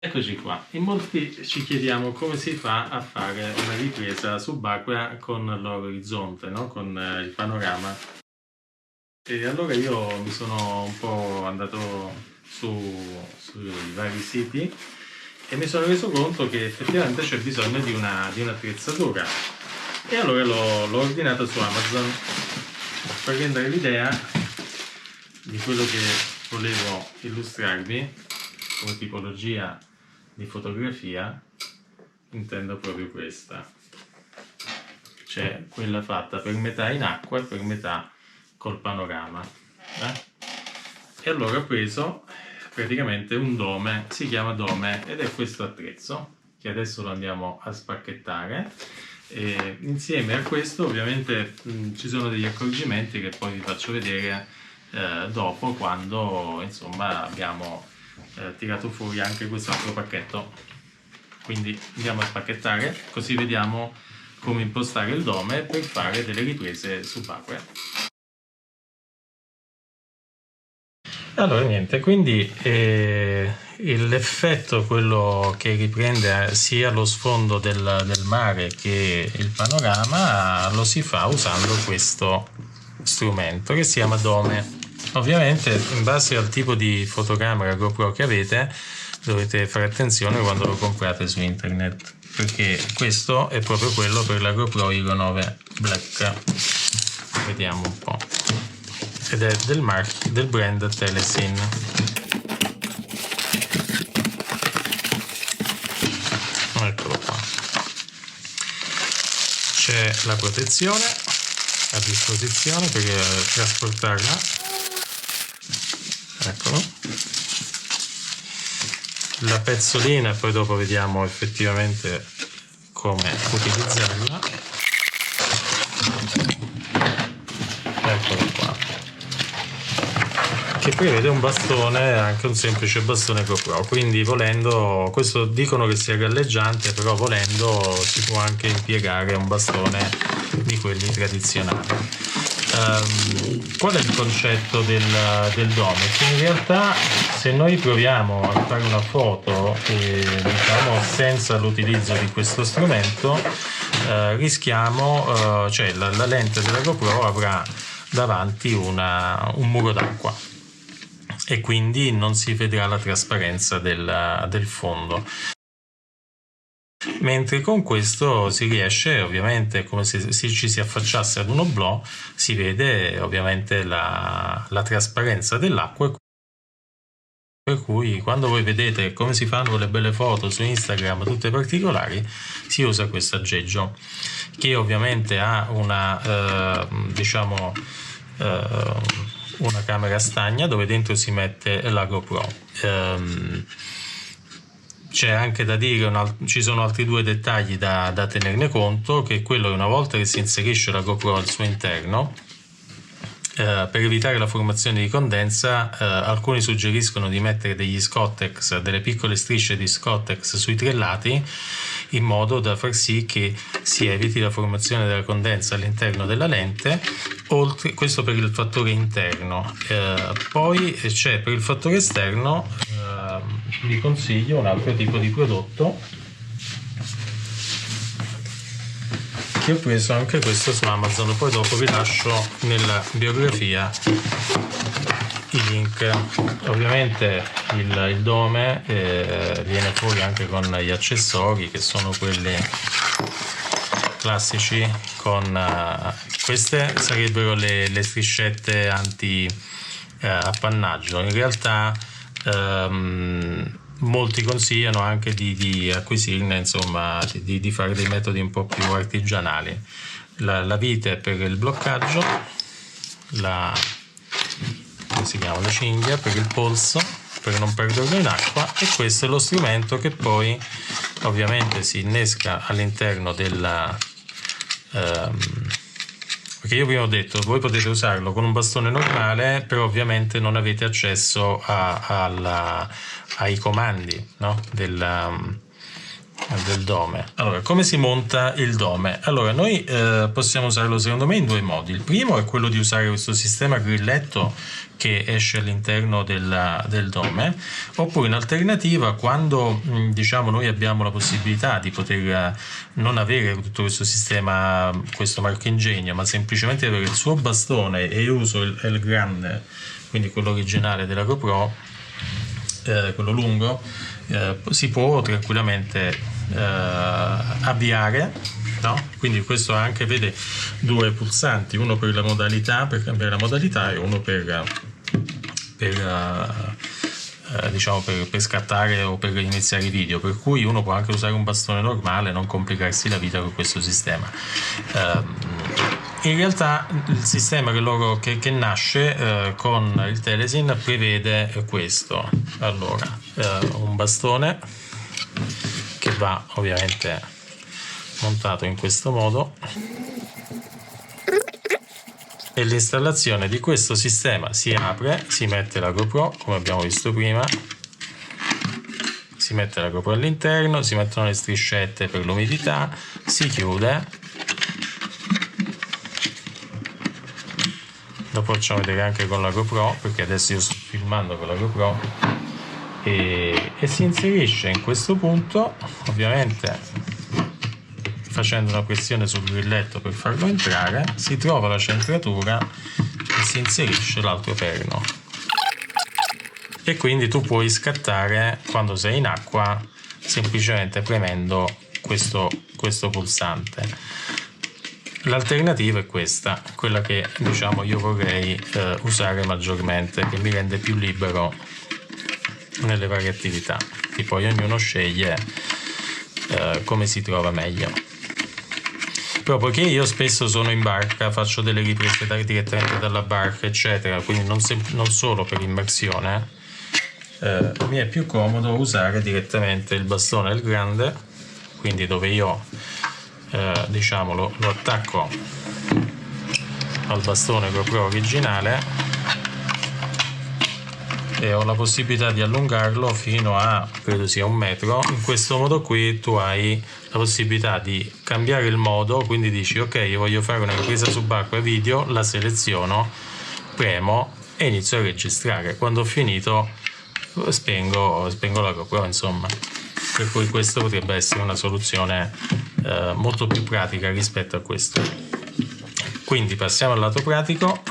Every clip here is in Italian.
Eccoci qua. In molti ci chiediamo come si fa a fare una ripresa subacquea con l'orizzonte, no? Con il panorama. E allora io mi sono un po' andato sui vari siti e mi sono reso conto che effettivamente c'è bisogno di un'attrezzatura. E allora l'ho ordinata su Amazon per rendere l'idea di quello che volevo illustrarvi come tipologia di fotografia. Intendo proprio questa, c'è quella fatta per metà in acqua e per metà col panorama, e allora ho preso praticamente un dome, si chiama dome, ed è questo attrezzo che adesso lo andiamo a spacchettare. E insieme a questo ovviamente ci sono degli accorgimenti che poi vi faccio vedere dopo, quando insomma abbiamo tirato fuori anche quest'altro pacchetto. Quindi andiamo a spacchettare, così vediamo come impostare il dome per fare delle riprese subacquee. Allora niente, quindi l'effetto, quello che riprende sia lo sfondo del mare che il panorama, lo si fa usando questo strumento che si chiama dome. Ovviamente in base al tipo di fotocamera GoPro che avete dovete fare attenzione quando lo comprate su internet, perché questo è proprio quello per la GoPro Hero 9 Black. Vediamo un po', ed è del brand Telesin. Eccolo qua, c'è la protezione a disposizione per trasportarla. Eccolo, la pezzolina, e poi dopo vediamo effettivamente come utilizzarla. Eccolo qua, che prevede un bastone, anche un semplice bastone GoPro, quindi volendo, questo dicono che sia galleggiante, però volendo si può anche impiegare un bastone di quelli tradizionali. Qual è il concetto del dome? Che in realtà se noi proviamo a fare una foto diciamo senza l'utilizzo di questo strumento, rischiamo, cioè la lente della GoPro avrà davanti un muro d'acqua e quindi non si vedrà la trasparenza del fondo. Mentre con questo si riesce, ovviamente, come se ci si affacciasse ad un oblò, si vede ovviamente la trasparenza dell'acqua, per cui quando voi vedete come si fanno le belle foto su Instagram tutte particolari, si usa questo aggeggio, che ovviamente ha una diciamo una camera stagna dove dentro si mette la GoPro. C'è anche da dire, ci sono altri due dettagli da tenerne conto, che quello è una volta che si inserisce la GoPro al suo interno, per evitare la formazione di condensa, alcuni suggeriscono di mettere degli Scottex, delle piccole strisce di Scottex sui tre lati, in modo da far sì che si eviti la formazione della condensa all'interno della lente. Oltre questo per il fattore interno, poi c'è per il fattore esterno, vi consiglio un altro tipo di prodotto che ho preso, anche questo su Amazon, poi dopo vi lascio nella biografia i link. Ovviamente il dome viene fuori anche con gli accessori, che sono quelli classici, con queste sarebbero le striscette anti appannaggio. In realtà molti consigliano anche di acquisirne, insomma, di fare dei metodi un po' più artigianali. La vite per il bloccaggio, come si chiama, la cinghia per il polso, per non perderlo in acqua, e questo è lo strumento che poi ovviamente si innesca all'interno della perché io prima ho detto, voi potete usarlo con un bastone normale, però ovviamente non avete accesso ai comandi, no? del dome. Allora, come si monta il dome? Allora, noi possiamo usarlo secondo me in due modi. Il primo è quello di usare questo sistema grilletto che esce all'interno del dome, oppure in alternativa, quando diciamo noi abbiamo la possibilità di poter non avere tutto questo sistema, questo marchingegno, ma semplicemente avere il suo bastone, e io uso il grande, quindi quello originale della GoPro, quello lungo, si può tranquillamente avviare, no? Quindi questo anche vede due pulsanti, uno per la modalità, per cambiare la modalità, e uno per diciamo per scattare o per iniziare i video, per cui uno può anche usare un bastone normale, non complicarsi la vita con questo sistema. In realtà il sistema che nasce con il Telesin prevede questo. Allora, un bastone che va ovviamente montato in questo modo, e l'installazione di questo sistema: si apre, si mette la GoPro come abbiamo visto prima, si mette la GoPro all'interno, si mettono le striscette per l'umidità, si chiude. Lo facciamo vedere anche con la GoPro, perché adesso io sto filmando con la GoPro, e si inserisce in questo punto, ovviamente facendo una pressione sul grilletto per farlo entrare, si trova la centratura e si inserisce l'altro perno, e quindi tu puoi scattare quando sei in acqua semplicemente premendo questo pulsante. L'alternativa è questa, quella che diciamo io vorrei usare maggiormente, che mi rende più libero nelle varie attività, che poi ognuno sceglie come si trova meglio. Però poiché io spesso sono in barca, faccio delle riprese direttamente dalla barca eccetera, quindi non solo per immersione, mi è più comodo usare direttamente il bastone, il grande, quindi dove io diciamo lo attacco al bastone GoPro originale, e ho la possibilità di allungarlo fino a, credo sia 1 metro. In questo modo qui tu hai la possibilità di cambiare il modo, quindi dici ok, io voglio fare una ripresa subacquea video, la seleziono, premo e inizio a registrare. Quando ho finito spengo la GoPro, insomma. Per cui questo potrebbe essere una soluzione molto più pratica rispetto a questo. Quindi passiamo al lato pratico.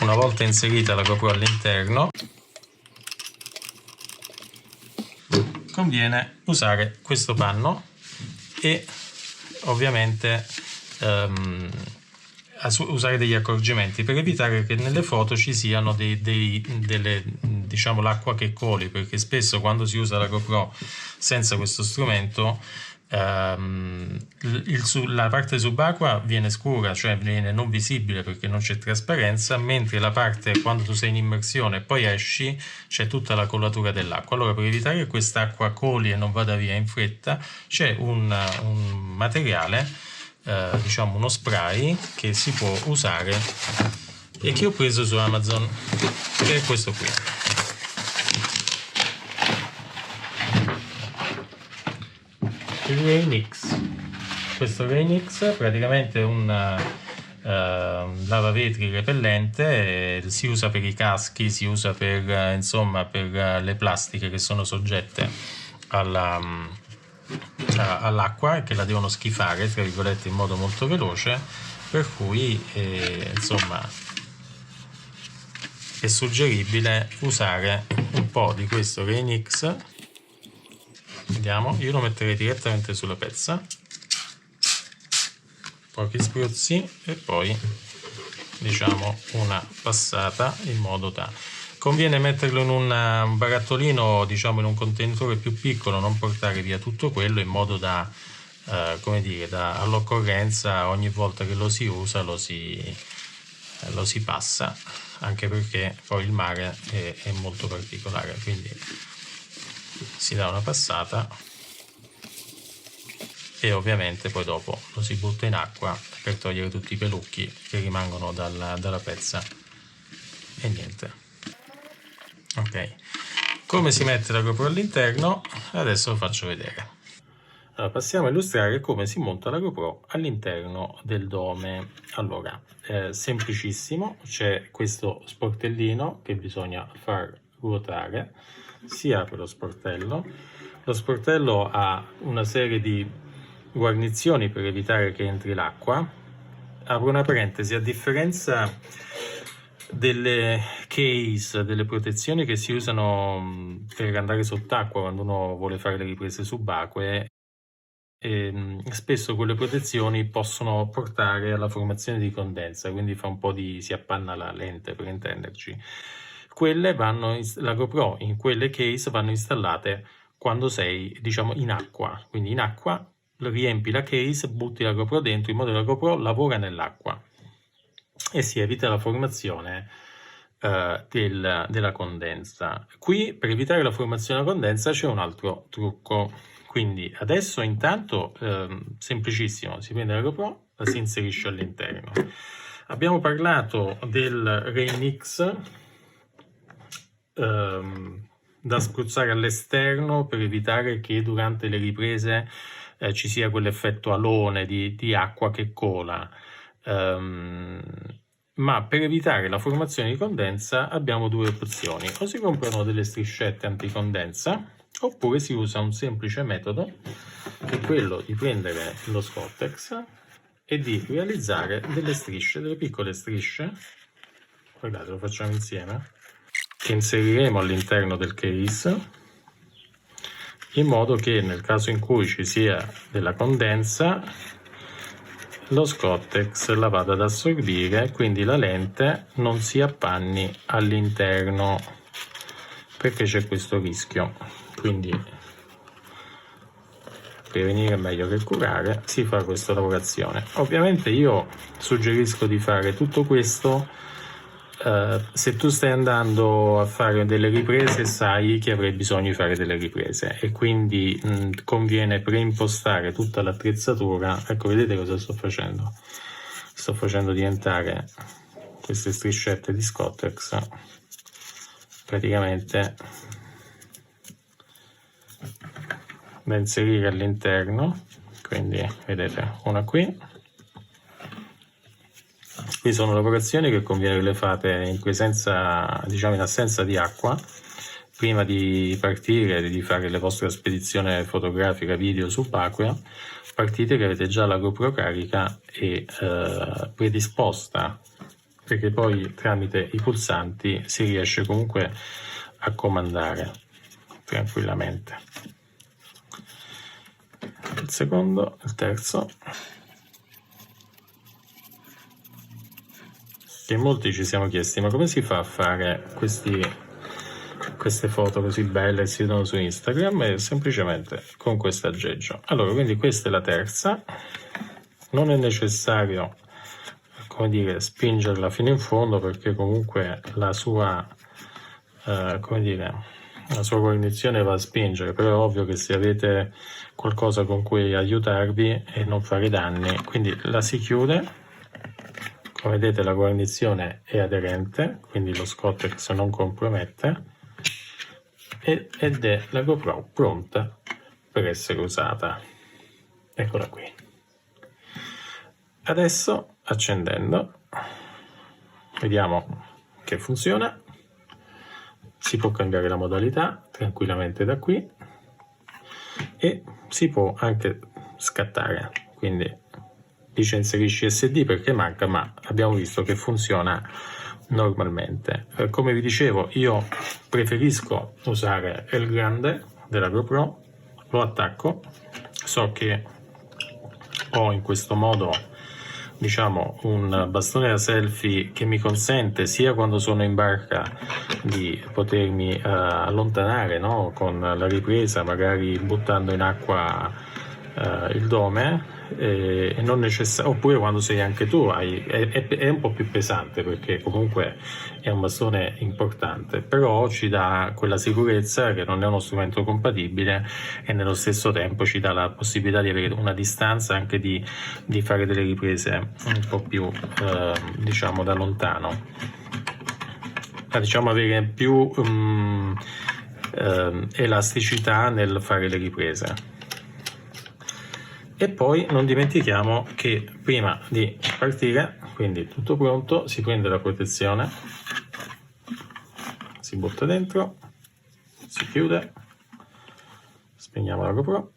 Una volta inserita la GoPro all'interno, conviene usare questo panno e ovviamente usare degli accorgimenti per evitare che nelle foto ci siano diciamo l'acqua che coli, perché spesso quando si usa la GoPro senza questo strumento la parte subacquea viene scura, cioè viene non visibile perché non c'è trasparenza, mentre la parte quando tu sei in immersione e poi esci c'è tutta la colatura dell'acqua. Allora, per evitare che quest'acqua coli e non vada via in fretta, c'è un materiale, diciamo uno spray che si può usare e che ho preso su Amazon, che è questo qui. Il Rain-X. Questo Rain-X praticamente è un lavavetri repellente, si usa per i caschi, si usa per insomma per le plastiche che sono soggette all'acqua e che la devono schifare, tra virgolette, in modo molto veloce, per cui insomma è suggeribile usare un po' di questo Rain-X. Vediamo, io lo metterei direttamente sulla pezza, pochi spruzzi e poi diciamo una passata, in modo da conviene metterlo in un barattolino, diciamo in un contenitore più piccolo, non portare via tutto quello, in modo da come dire, all'occorrenza ogni volta che lo si usa lo si passa, anche perché poi il mare è molto particolare, quindi si dà una passata e ovviamente poi dopo lo si butta in acqua per togliere tutti i pelucchi che rimangono dalla pezza e niente. Ok, come si mette la GoPro all'interno adesso lo faccio vedere. passiamo a illustrare come si monta la GoPro all'interno del dome. Allora, semplicissimo, c'è questo sportellino che bisogna far ruotare, si apre lo sportello ha una serie di guarnizioni per evitare che entri l'acqua. Apro una parentesi, a differenza delle case, delle protezioni che si usano per andare sott'acqua quando uno vuole fare le riprese subacquee, spesso quelle protezioni possono portare alla formazione di condensa, quindi fa un po' si appanna la lente, per intenderci. La GoPro in quelle case vanno installate quando sei, diciamo, in acqua, quindi in acqua riempi la case, butti la GoPro dentro in modo che la GoPro lavora nell'acqua e si evita la formazione della condensa. Qui, per evitare la formazione della condensa, c'è un altro trucco. Quindi adesso intanto semplicissimo, si prende la GoPro, la si inserisce all'interno. Abbiamo parlato del Rain-X da spruzzare all'esterno per evitare che durante le riprese ci sia quell'effetto alone di acqua che cola. Ma per evitare la formazione di condensa abbiamo due opzioni: o si comprano delle striscette anticondensa oppure si usa un semplice metodo, che è quello di prendere lo Scottex e di realizzare delle strisce, delle piccole strisce, guardate, lo facciamo insieme, che inseriremo all'interno del case, in modo che nel caso in cui ci sia della condensa lo Scottex la vada ad assorbire, quindi la lente non si appanni all'interno, perché c'è questo rischio. Quindi prevenire è meglio che curare, si fa questa lavorazione. Ovviamente io suggerisco di fare tutto questo se tu stai andando a fare delle riprese, sai che avrai bisogno di fare delle riprese e quindi conviene preimpostare tutta l'attrezzatura. Ecco, vedete cosa sto facendo? Sto facendo diventare queste striscette di Scottex praticamente da inserire all'interno, quindi vedete una qui. Qui sono lavorazioni che conviene che le fate in presenza, diciamo in assenza di acqua, prima di partire, di fare la vostra spedizione fotografica, video subacquea. Partite che avete già la GoPro carica e predisposta, perché poi tramite i pulsanti si riesce comunque a comandare tranquillamente. Il secondo, il terzo, che molti ci siamo chiesti: ma come si fa a fare queste foto così belle che si vedono su Instagram? E semplicemente con questo aggeggio. Allora, quindi questa è la terza, non è necessario, come dire, spingerla fino in fondo, perché comunque la sua la sua guarnizione va a spingere, però è ovvio che se avete qualcosa con cui aiutarvi e non fare danni, quindi la si chiude. Come vedete la guarnizione è aderente, quindi lo Scottex non compromette, ed è la GoPro pronta per essere usata. Eccola qui. Adesso, accendendo, vediamo che funziona. Si può cambiare la modalità tranquillamente da qui e si può anche scattare, quindi dice inserisci SD perché manca, ma abbiamo visto che funziona normalmente. Come vi dicevo, io preferisco usare il grande della GoPro, lo attacco, so che ho in questo modo, diciamo, un bastone da selfie che mi consente, sia quando sono in barca, di potermi allontanare, no? Con la ripresa, magari buttando in acqua il dome, e non oppure quando sei anche tu, è un po' più pesante perché comunque è un bastone importante, però ci dà quella sicurezza che non è uno strumento compatibile e nello stesso tempo ci dà la possibilità di avere una distanza, anche di fare delle riprese un po' più diciamo da lontano, diciamo avere più elasticità nel fare le riprese. E poi non dimentichiamo che prima di partire, quindi tutto pronto, si prende la protezione, si butta dentro, si chiude, spegniamo la GoPro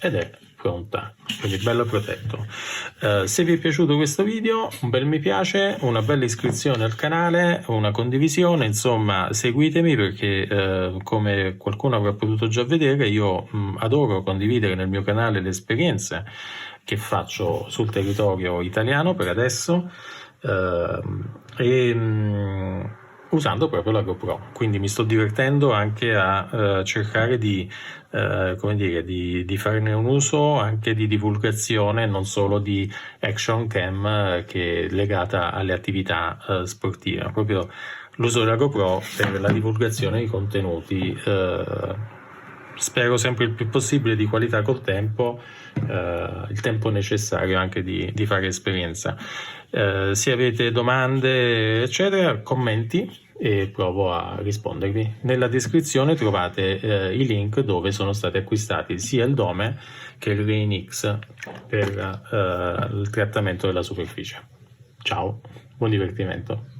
ed è pronta, quindi bello protetto. Se vi è piaciuto questo video, un bel mi piace, una bella iscrizione al canale, una condivisione, insomma seguitemi perché come qualcuno avrà potuto già vedere, io adoro condividere nel mio canale le esperienze che faccio sul territorio italiano per adesso usando proprio la GoPro, quindi mi sto divertendo anche a cercare di farne un uso anche di divulgazione, non solo di action cam che è legata alle attività sportive, proprio l'uso della GoPro per la divulgazione di contenuti, spero sempre il più possibile di qualità col tempo, il tempo necessario anche di fare esperienza. Se avete domande eccetera, commenti e provo a rispondervi. Nella descrizione trovate i link dove sono stati acquistati sia il Dome che il Rain X per il trattamento della superficie. Ciao, buon divertimento.